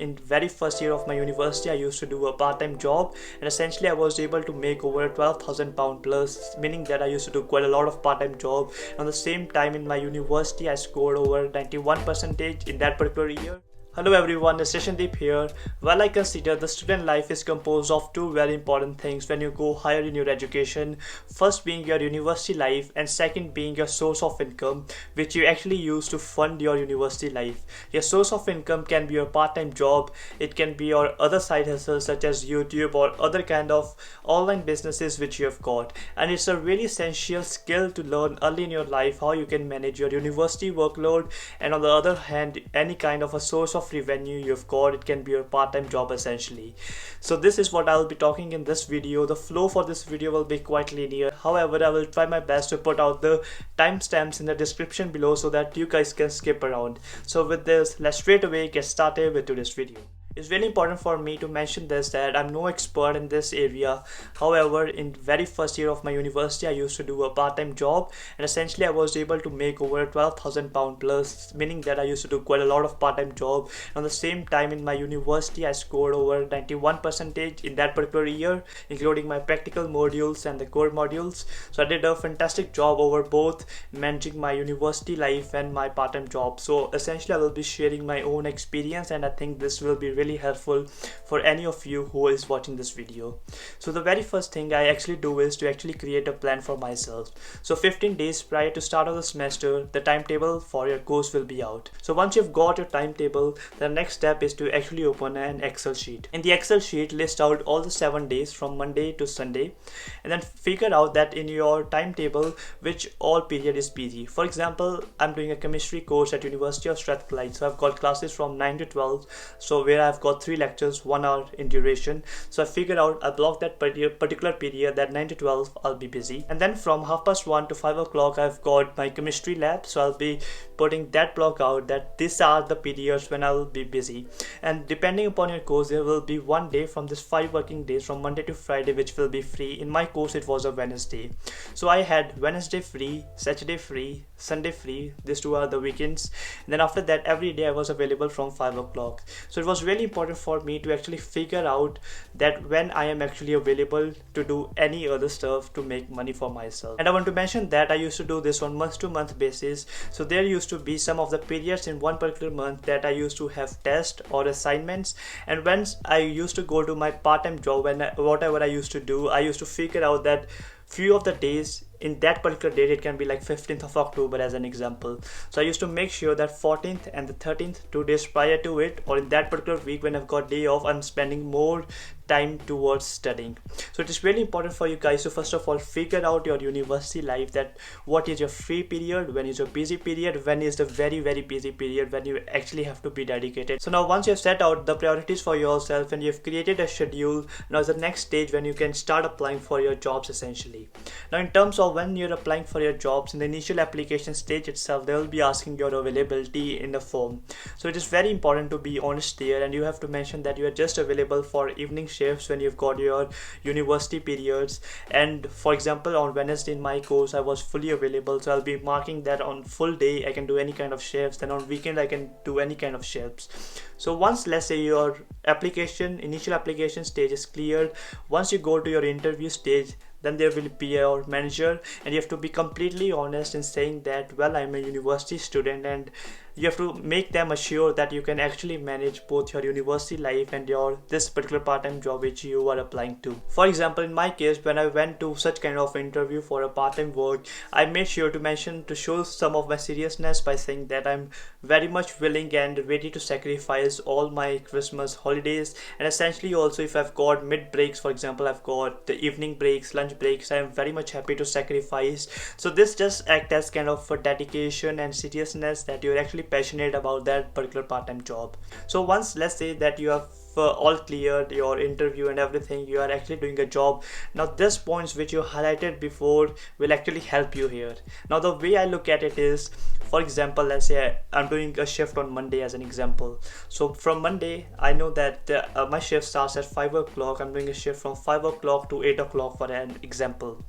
In very first year of my university, I used to do a part-time job, and essentially I was able to make over 12,000 pound plus, meaning that I used to do quite a lot of part-time job. And at the same time in my university, I scored over 91 percentage in that particular year. Hello everyone, it's Jashandeep here. Well, I consider the student life is composed of two very important things when you go higher in your education. First being your university life, and second being your source of income, which you actually use to fund your university life. Your source of income can be your part-time job, it can be your other side hustles such as YouTube or other kind of online businesses which you have got. And it's a really essential skill to learn early in your life how you can manage your university workload, and on the other hand, any kind of a source of revenue you've got, it can be your part-time job essentially. So this is what I'll be talking in this video. The flow for this video will be quite linear, however I will try my best to put out the timestamps in the description below so that you guys can skip around. So with this, let's straight away get started with today's video. It's really important for me to mention this that I'm no expert in this area. However, in very first year of my university, I used to do a part-time job, and essentially I was able to make over 12,000 pound plus, meaning that I used to do quite a lot of part-time job. And at the same time in my university, I scored over 91 percentage in that particular year, including my practical modules and the core modules. So I did a fantastic job over both managing my university life and my part-time job. So essentially I will be sharing my own experience, and I think this will be really helpful for any of you who is watching this video. So the very first thing I actually do is to actually create a plan for myself. So 15 days prior to start of the semester, the timetable for your course will be out. So once you've got your timetable, the next step is to actually open an Excel sheet. In the Excel sheet, list out all the 7 days from Monday to Sunday, and then figure out that in your timetable which all period is busy. For example, I'm doing a chemistry course at University of Strathclyde, so I've got classes from 9 to 12, so where I've got 3 lectures, 1 hour in duration. So I figured out I block that particular period, that 9 to 12 I'll be busy, and then from 1:30 to 5 o'clock I've got my chemistry lab, so I'll be putting that block out that these are the periods when I'll be busy. And depending upon your course, there will be one day from this 5 working days from Monday to Friday which will be free. In my course it was a Wednesday, so I had Wednesday free, Saturday free, Sunday free. These 2 are the weekends, and then after that every day I was available from 5 o'clock. So it was really important for me to actually figure out that when I am actually available to do any other stuff to make money for myself. And I want to mention that I used to do this on month-to-month basis. So there used to be some of the periods in one particular month that I used to have tests or assignments, and once I used to go to my part-time job, whatever I used to do, I used to figure out that few of the days in that particular date, it can be like 15th of October as an example. So I used to make sure that 14th and the 13th, 2 days prior to it, or in that particular week when I've got day off, I'm spending more time towards studying. So it is really important for you guys to first of all figure out your university life, that what is your free period, when is your busy period, when is the very busy period when you actually have to be dedicated. So now once you have set out the priorities for yourself and you've created a schedule, now is the next stage when you can start applying for your jobs essentially. Now in terms of when you're applying for your jobs, in the initial application stage itself, they will be asking your availability in the form. So it is very important to be honest there, and you have to mention that you are just available for evening shifts when you've got your university periods. And for example, on Wednesday in my course I was fully available, so I'll be marking that on full day I can do any kind of shifts, then on weekend I can do any kind of shifts. So once, let's say, your initial application stage is cleared, once you go to your interview stage, then there will be your manager, and you have to be completely honest in saying that, well, I'm a university student, and you have to make them assure that you can actually manage both your university life and this particular part-time job which you are applying to. For example, in my case, when I went to such kind of interview for a part-time work, I made sure to show some of my seriousness by saying that I'm very much willing and ready to sacrifice all my Christmas holidays, and essentially also if I've got mid breaks, for example, I've got the evening breaks, lunch breaks, I'm very much happy to sacrifice. So this just act as kind of a dedication and seriousness that you're actually passionate about that particular part-time job. So once, let's say that you have all cleared your interview and everything, you are actually doing a job. Now this points which you highlighted before will actually help you here. Now the way I look at it is, for example, let's say I'm doing a shift on Monday as an example. So from Monday I know that my shift starts at 5 o'clock. I'm doing a shift from 5 o'clock to 8 o'clock for an example,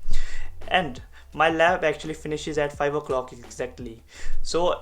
and my lab actually finishes at 5 o'clock exactly. So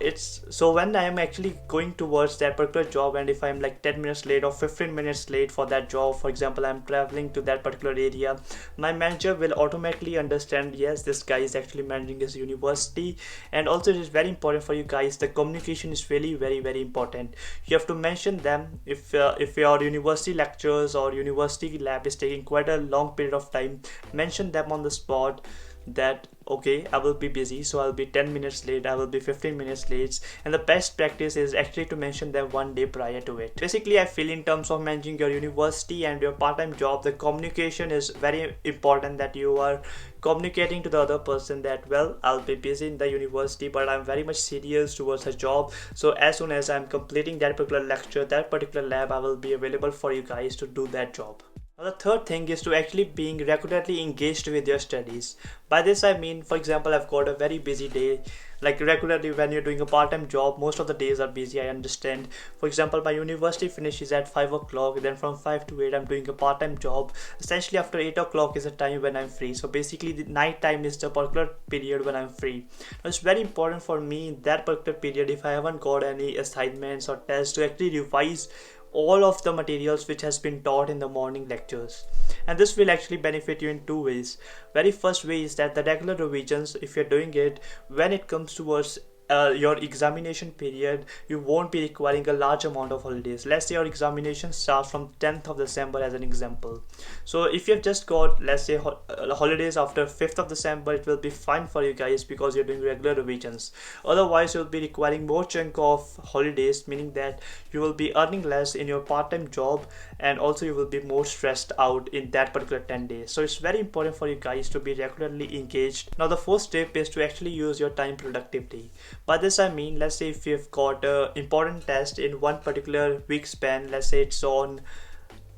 when I am actually going towards that particular job, and if I'm like 10 minutes late or 15 minutes late for that job, for example I'm traveling to that particular area, my manager will automatically understand, yes, this guy is actually managing his university. And also it is very important for you guys, the communication is really very important. You have to mention them if your university lectures or university lab is taking quite a long period of time, mention them on the spot that okay, I will be busy, so I'll be 10 minutes late, I will be 15 minutes late. And the best practice is actually to mention them one day prior to it. Basically I feel in terms of managing your university and your part-time job, the communication is very important, that you are communicating to the other person that, well, I'll be busy in the university but I'm very much serious towards a job, so as soon as I'm completing that particular lecture, that particular lab, I will be available for you guys to do that job. Now the third thing is to actually being regularly engaged with your studies. By this I mean, for example, I've got a very busy day. Like regularly when you're doing a part-time job, most of the days are busy, I understand. For example, my university finishes at 5 o'clock, then from 5 to 8 I'm doing a part-time job. Essentially after 8 o'clock is the time when I'm free. So basically the night time is the particular period when I'm free. Now it's very important for me in that particular period, if I haven't got any assignments or tests, to actually revise all of the materials which has been taught in the morning lectures. And this will actually benefit you in two ways. Very first way is that the regular revisions, if you're doing it when it comes towards your examination period, you won't be requiring a large amount of holidays. Let's say your examination starts from 10th of December as an example. So if you've just got, let's say, holidays after 5th of December, it will be fine for you guys because you're doing regular revisions. Otherwise you'll be requiring more chunk of holidays, meaning that you will be earning less in your part-time job, and also you will be more stressed out in that particular 10 days. So it's very important for you guys to be regularly engaged. Now the fourth step is to actually use your time productively. By this I mean, let's say if you've got an important test in one particular week span, let's say it's on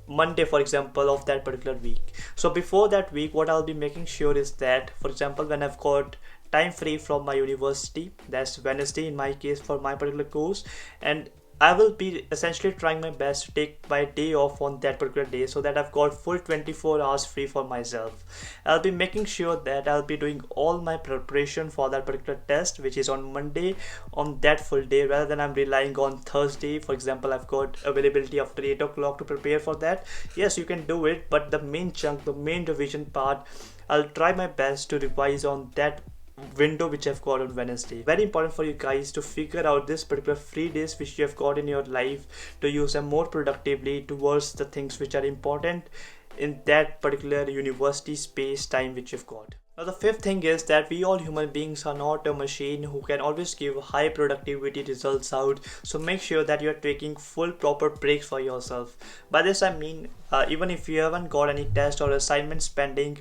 Monday for example of that particular week. So before that week, what I'll be making sure is that, for example, when I've got time free from my university, that's Wednesday in my case for my particular course, and I will be essentially trying my best to take my day off on that particular day, so that I've got full 24 hours free for myself. I'll be making sure that I'll be doing all my preparation for that particular test, which is on Monday, on that full day, rather than I'm relying on Thursday. For example, I've got availability after 8 o'clock to prepare for that. Yes, you can do it, but the main chunk, the main revision part, I'll try my best to revise on that window which I've got on Wednesday. Very important for you guys to figure out this particular free days which you have got in your life, to use them more productively towards the things which are important in that particular university space time which you've got. Now the fifth thing is that we all human beings are not a machine who can always give high productivity results out. So make sure that you're taking full proper breaks for yourself. By this I mean, even if you haven't got any test or assignments pending,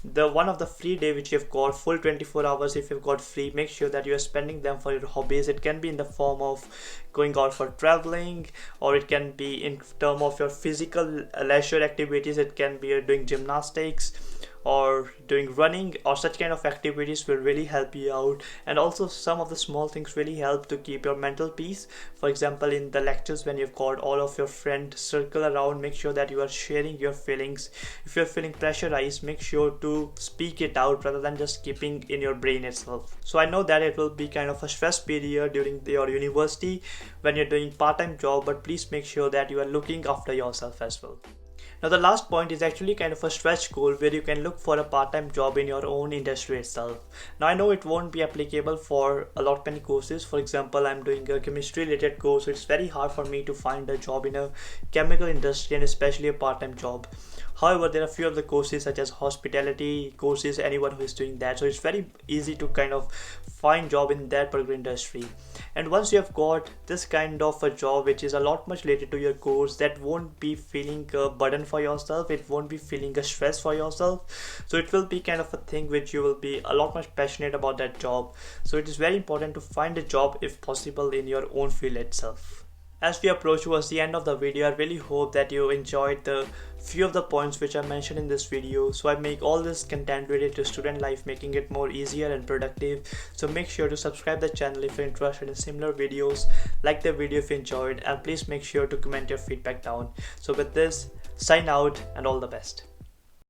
the one of the free day which you've got, full 24 hours if you've got free, make sure that you are spending them for your hobbies. It can be in the form of going out for traveling, or it can be in term of your physical leisure activities. It can be doing gymnastics or doing running, or such kind of activities will really help you out. And also some of the small things really help to keep your mental peace. For example, in the lectures when you've got all of your friend circle around, make sure that you are sharing your feelings. If you're feeling pressurized, make sure to speak it out rather than just keeping in your brain itself. So I know that it will be kind of a stress period during your university when you're doing part-time job, but please make sure that you are looking after yourself as well. Now the last point is actually kind of a stretch goal where you can look for a part-time job in your own industry itself. Now I know it won't be applicable for a lot many courses. For example, I'm doing a chemistry related course, so it's very hard for me to find a job in a chemical industry, and especially a part-time job. However, there are a few of the courses such as hospitality courses, anyone who is doing that. So it's very easy to kind of find job in that particular industry. And once you have got this kind of a job which is a lot much related to your course, that won't be feeling a burden for yourself, it won't be feeling a stress for yourself. So it will be kind of a thing which you will be a lot much passionate about that job. So it is very important to find a job if possible in your own field itself. As we approach towards the end of the video, I really hope that you enjoyed the few of the points which I mentioned in this video. So I make all this content related to student life, making it more easier and productive. So make sure to subscribe the channel if you're interested in similar videos, like the video if you enjoyed, and please make sure to comment your feedback down. So with this, sign out and all the best.